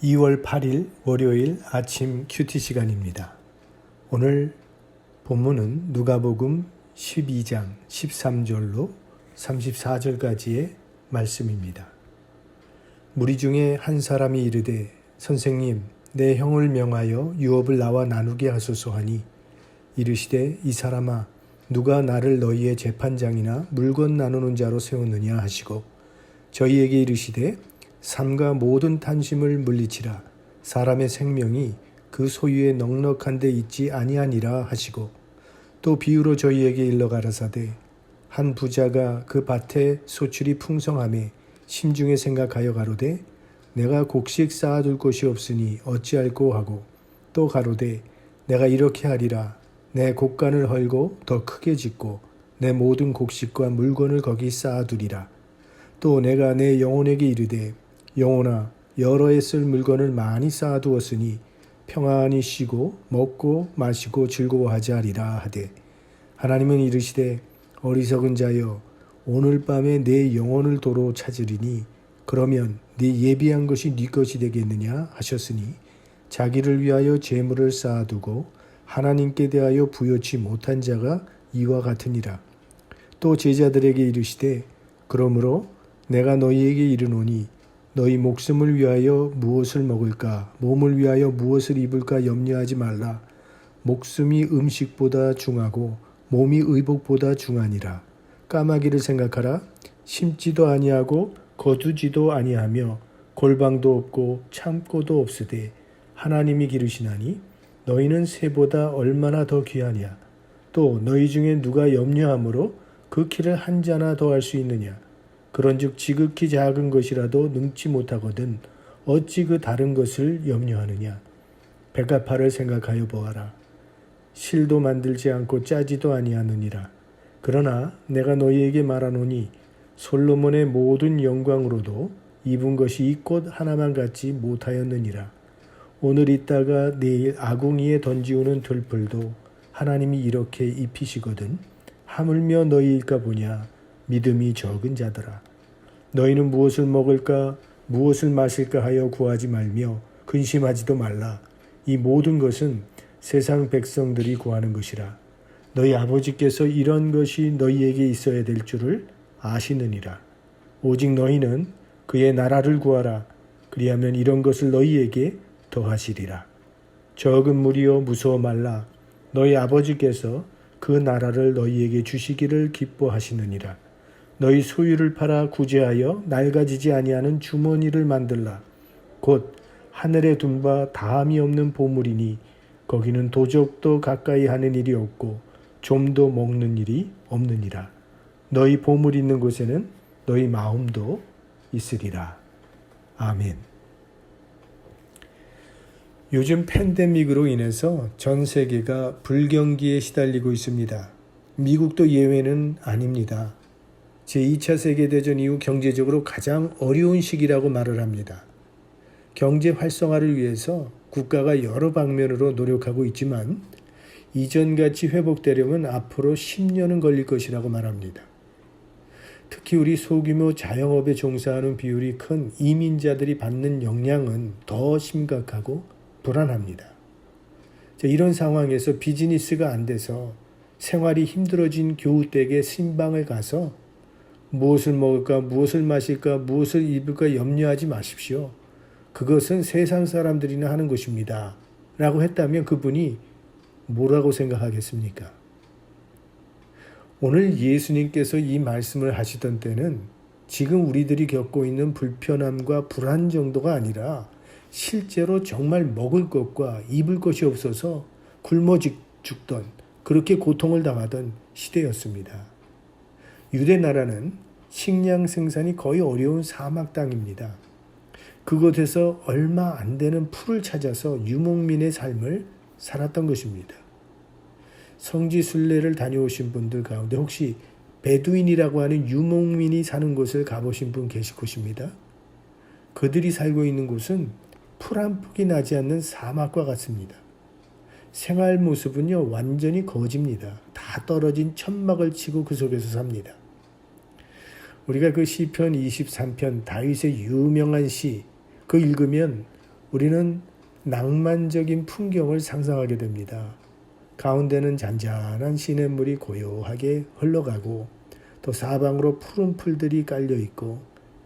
2월 8일 월요일 아침 큐티 시간입니다. 오늘 본문은 누가복음 12장 13절로 34절까지의 말씀입니다. 무리 중에 한 사람이 이르되 선생님 내 형을 명하여 유업을 나와 나누게 하소서 하니 이르시되 이 사람아 누가 나를 너희의 재판장이나 물건 나누는 자로 세웠느냐 하시고 저희에게 이르시되 삼가 모든 탐심을 물리치라 사람의 생명이 그 소유에 넉넉한 데 있지 아니하니라 하시고 또 비유로 저희에게 일러 가라사대 한 부자가 그 밭에 소출이 풍성하매 심중에 생각하여 가로되 내가 곡식 쌓아둘 곳이 없으니 어찌할꼬 하고 또 가로되 내가 이렇게 하리라 내 곡간을 헐고 더 크게 짓고 내 모든 곡식과 물건을 거기 쌓아두리라 또 내가 내 영혼에게 이르되 영혼아 여러 해 쓸 물건을 많이 쌓아두었으니 평안히 쉬고 먹고 마시고 즐거워하지 하리라 하되 하나님은 이르시되 어리석은 자여 오늘 밤에 내 영혼을 도로 찾으리니 그러면 네 예비한 것이 네 것이 되겠느냐 하셨으니 자기를 위하여 재물을 쌓아두고 하나님께 대하여 부여치 못한 자가 이와 같으니라. 또 제자들에게 이르시되 그러므로 내가 너희에게 이르노니 너희 목숨을 위하여 무엇을 먹을까 몸을 위하여 무엇을 입을까 염려하지 말라. 목숨이 음식보다 중하고 몸이 의복보다 중하니라. 까마귀를 생각하라. 심지도 아니하고 거두지도 아니하며 골방도 없고 창고도 없으되 하나님이 기르시나니 너희는 새보다 얼마나 더 귀하냐. 또 너희 중에 누가 염려함으로 그 키를 한 자나 더할 수 있느냐. 그런즉 지극히 작은 것이라도 능치 못하거든 어찌 그 다른 것을 염려하느냐. 백합화를 생각하여 보아라. 실도 만들지 않고 짜지도 아니하느니라. 그러나 내가 너희에게 말하노니 솔로몬의 모든 영광으로도 입은 것이 이 꽃 하나만 같지 못하였느니라. 오늘 있다가 내일 아궁이에 던지우는 들풀도 하나님이 이렇게 입히시거든 하물며 너희일까 보냐. 믿음이 적은 자들아 너희는 무엇을 먹을까 무엇을 마실까 하여 구하지 말며 근심하지도 말라. 이 모든 것은 세상 백성들이 구하는 것이라. 너희 아버지께서 이런 것이 너희에게 있어야 될 줄을 아시느니라. 오직 너희는 그의 나라를 구하라. 그리하면 이런 것을 너희에게 더하시리라. 적은 무리여 무서워 말라. 너희 아버지께서 그 나라를 너희에게 주시기를 기뻐하시느니라. 너희 소유를 팔아 구제하여 낡아지지 아니하는 주머니를 만들라. 곧 하늘에 둔 바 다함이 없는 보물이니 거기는 도적도 가까이 하는 일이 없고 좀도 먹는 일이 없느니라. 너희 보물 있는 곳에는 너희 마음도 있으리라. 아멘. 요즘 팬데믹으로 인해서 전 세계가 불경기에 시달리고 있습니다. 미국도 예외는 아닙니다. 제2차 세계대전 이후 경제적으로 가장 어려운 시기라고 말을 합니다. 경제 활성화를 위해서 국가가 여러 방면으로 노력하고 있지만 이전같이 회복되려면 앞으로 10년은 걸릴 것이라고 말합니다. 특히 우리 소규모 자영업에 종사하는 비율이 큰 이민자들이 받는 영향은 더 심각하고 불안합니다. 이런 상황에서 비즈니스가 안 돼서 생활이 힘들어진 교우댁에 신방을 가서 무엇을 먹을까, 무엇을 마실까, 무엇을 입을까 염려하지 마십시오. 그것은 세상 사람들이나 하는 것입니다. 라고 했다면 그분이 뭐라고 생각하겠습니까? 오늘 예수님께서 이 말씀을 하시던 때는 지금 우리들이 겪고 있는 불편함과 불안 정도가 아니라 실제로 정말 먹을 것과 입을 것이 없어서 굶어 죽던 그렇게 고통을 당하던 시대였습니다. 유대 나라는 식량 생산이 거의 어려운 사막 땅입니다. 그곳에서 얼마 안 되는 풀을 찾아서 유목민의 삶을 살았던 것입니다. 성지 순례를 다녀오신 분들 가운데 혹시 베두인이라고 하는 유목민이 사는 곳을 가보신 분 계실 것입니다. 그들이 살고 있는 곳은 풀 한 폭이 나지 않는 사막과 같습니다. 생활 모습은요 완전히 거지입니다. 다 떨어진 천막을 치고 그 속에서 삽니다. 우리가 그 시편 23편 다윗의 유명한 시 그거 읽으면 우리는 낭만적인 풍경을 상상하게 됩니다. 가운데는 잔잔한 시냇물이 고요하게 흘러가고 또 사방으로 푸른 풀들이 깔려 있고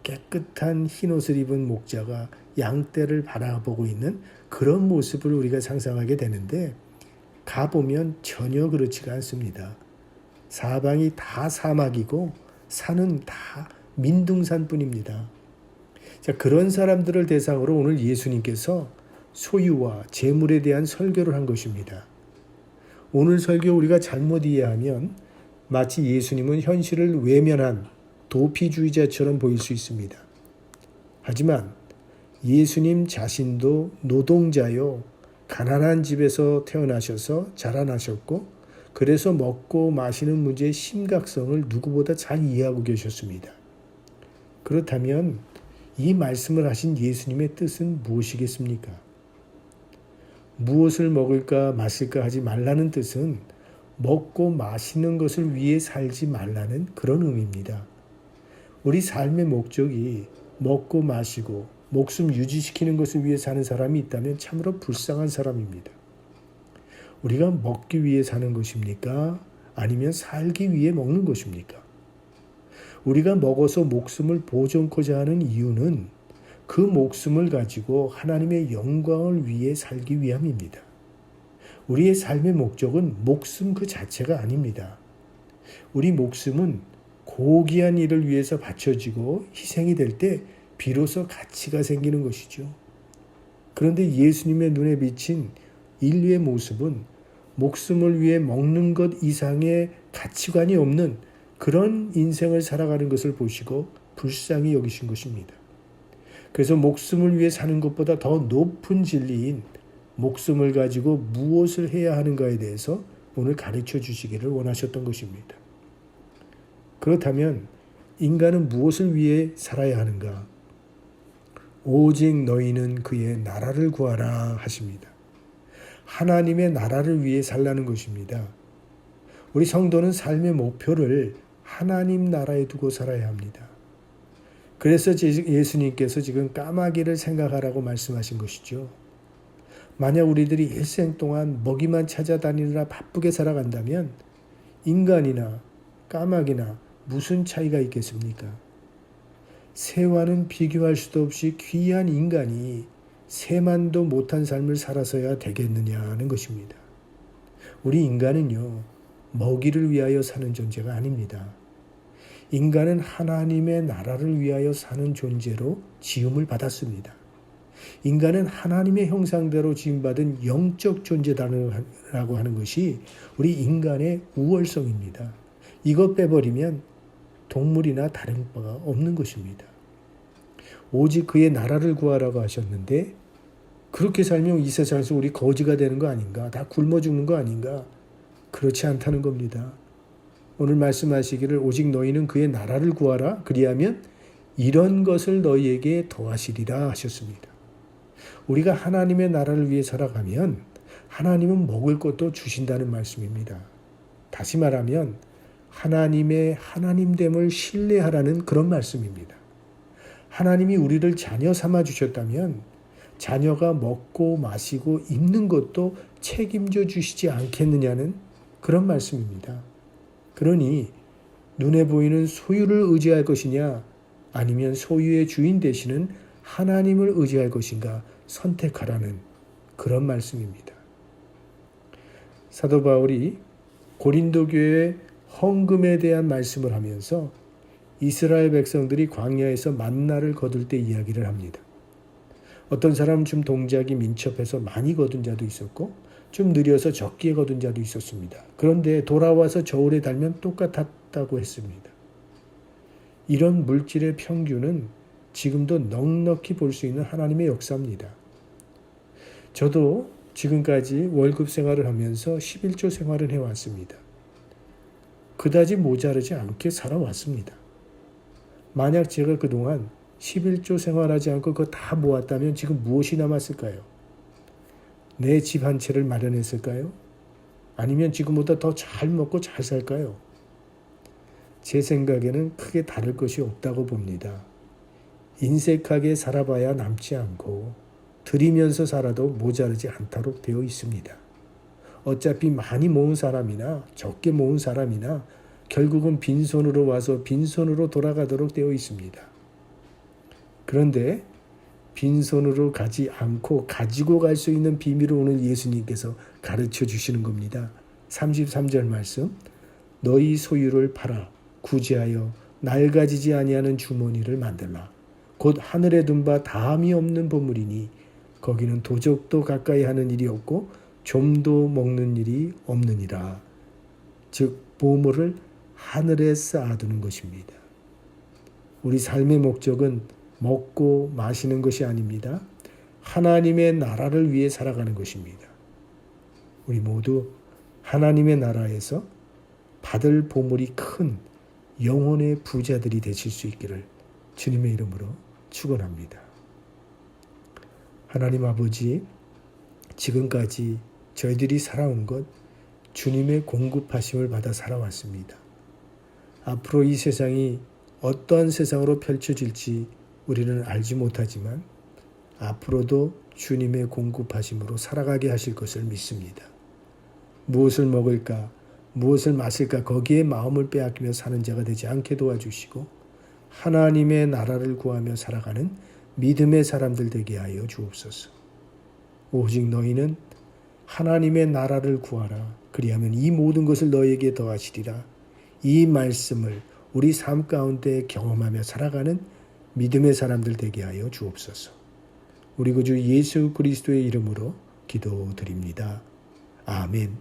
깨끗한 흰옷을 입은 목자가 양떼를 바라보고 있는 그런 모습을 우리가 상상하게 되는데 가보면 전혀 그렇지가 않습니다. 사방이 다 사막이고 산은 다 민둥산뿐입니다. 자, 그런 사람들을 대상으로 오늘 예수님께서 소유와 재물에 대한 설교를 한 것입니다. 오늘 설교 우리가 잘못 이해하면 마치 예수님은 현실을 외면한 도피주의자처럼 보일 수 있습니다. 하지만 예수님 자신도 노동자요, 가난한 집에서 태어나셔서 자라나셨고 그래서 먹고 마시는 문제의 심각성을 누구보다 잘 이해하고 계셨습니다. 그렇다면 이 말씀을 하신 예수님의 뜻은 무엇이겠습니까? 무엇을 먹을까 마실까 하지 말라는 뜻은 먹고 마시는 것을 위해 살지 말라는 그런 의미입니다. 우리 삶의 목적이 먹고 마시고 목숨 유지시키는 것을 위해 사는 사람이 있다면 참으로 불쌍한 사람입니다. 우리가 먹기 위해 사는 것입니까? 아니면 살기 위해 먹는 것입니까? 우리가 먹어서 목숨을 보존코자 하는 이유는 그 목숨을 가지고 하나님의 영광을 위해 살기 위함입니다. 우리의 삶의 목적은 목숨 그 자체가 아닙니다. 우리 목숨은 고귀한 일을 위해서 바쳐지고 희생이 될 때 비로소 가치가 생기는 것이죠. 그런데 예수님의 눈에 비친 인류의 모습은 목숨을 위해 먹는 것 이상의 가치관이 없는 그런 인생을 살아가는 것을 보시고 불쌍히 여기신 것입니다. 그래서 목숨을 위해 사는 것보다 더 높은 진리인 목숨을 가지고 무엇을 해야 하는가에 대해서 오늘 가르쳐 주시기를 원하셨던 것입니다. 그렇다면 인간은 무엇을 위해 살아야 하는가? 오직 너희는 그의 나라를 구하라 하십니다. 하나님의 나라를 위해 살라는 것입니다. 우리 성도는 삶의 목표를 하나님 나라에 두고 살아야 합니다. 그래서 예수님께서 지금 까마귀를 생각하라고 말씀하신 것이죠. 만약 우리들이 일생 동안 먹이만 찾아다니느라 바쁘게 살아간다면 인간이나 까마귀나 무슨 차이가 있겠습니까? 새와는 비교할 수도 없이 귀한 인간이 새만도 못한 삶을 살아서야 되겠느냐는 것입니다. 우리 인간은요, 먹이를 위하여 사는 존재가 아닙니다. 인간은 하나님의 나라를 위하여 사는 존재로 지음을 받았습니다. 인간은 하나님의 형상대로 지음받은 영적 존재다라고 하는 것이 우리 인간의 우월성입니다. 이것 빼버리면 동물이나 다른 바가 없는 것입니다. 오직 그의 나라를 구하라고 하셨는데 그렇게 살면 이 세상에서 우리 거지가 되는 거 아닌가? 다 굶어 죽는 거 아닌가? 그렇지 않다는 겁니다. 오늘 말씀하시기를 오직 너희는 그의 나라를 구하라. 그리하면 이런 것을 너희에게 더하시리라 하셨습니다. 우리가 하나님의 나라를 위해 살아가면 하나님은 먹을 것도 주신다는 말씀입니다. 다시 말하면 하나님의 하나님됨을 신뢰하라는 그런 말씀입니다. 하나님이 우리를 자녀 삼아 주셨다면 자녀가 먹고 마시고 입는 것도 책임져 주시지 않겠느냐는 그런 말씀입니다. 그러니 눈에 보이는 소유를 의지할 것이냐 아니면 소유의 주인 되시는 하나님을 의지할 것인가 선택하라는 그런 말씀입니다. 사도 바울이 고린도 교회의 헌금에 대한 말씀을 하면서 이스라엘 백성들이 광야에서 만나를 거둘 때 이야기를 합니다. 어떤 사람은 좀 동작이 민첩해서 많이 거둔 자도 있었고 좀 느려서 적게 거둔 자도 있었습니다. 그런데 돌아와서 저울에 달면 똑같았다고 했습니다. 이런 물질의 평균은 지금도 넉넉히 볼 수 있는 하나님의 역사입니다. 저도 지금까지 월급 생활을 하면서 11조 생활을 해왔습니다. 그다지 모자르지 않게 살아왔습니다. 만약 제가 그동안 11조 생활하지 않고 그거 다 모았다면 지금 무엇이 남았을까요? 내 집 한 채를 마련했을까요? 아니면 지금보다 더 잘 먹고 잘 살까요? 제 생각에는 크게 다를 것이 없다고 봅니다. 인색하게 살아봐야 남지 않고 드리면서 살아도 모자르지 않도록 되어 있습니다. 어차피 많이 모은 사람이나 적게 모은 사람이나 결국은 빈손으로 와서 빈손으로 돌아가도록 되어 있습니다. 그런데 빈손으로 가지 않고 가지고 갈 수 있는 비밀을 오늘 예수님께서 가르쳐 주시는 겁니다. 33절 말씀, 너희 소유를 팔아 구제하여 낡아지지 아니하는 주머니를 만들라. 곧 하늘에 둔 바 다함이 없는 보물이니 거기는 도적도 가까이 하는 일이 없고 좀도 먹는 일이 없느니라. 즉 보물을 하늘에 쌓아두는 것입니다. 우리 삶의 목적은 먹고 마시는 것이 아닙니다. 하나님의 나라를 위해 살아가는 것입니다. 우리 모두 하나님의 나라에서 받을 보물이 큰 영혼의 부자들이 되실 수 있기를 주님의 이름으로 축원합니다. 하나님 아버지, 지금까지 저희들이 살아온 것 주님의 공급하심을 받아 살아왔습니다. 앞으로 이 세상이 어떠한 세상으로 펼쳐질지 우리는 알지 못하지만 앞으로도 주님의 공급하심으로 살아가게 하실 것을 믿습니다. 무엇을 먹을까, 무엇을 마실까 거기에 마음을 빼앗기며 사는 자가 되지 않게 도와주시고 하나님의 나라를 구하며 살아가는 믿음의 사람들 되게 하여 주옵소서. 오직 너희는 하나님의 나라를 구하라. 그리하면 이 모든 것을 너희에게 더하시리라. 이 말씀을 우리 삶 가운데 경험하며 살아가는 믿음의 사람들 되게 하여 주옵소서. 우리 구주 예수 그리스도의 이름으로 기도드립니다. 아멘.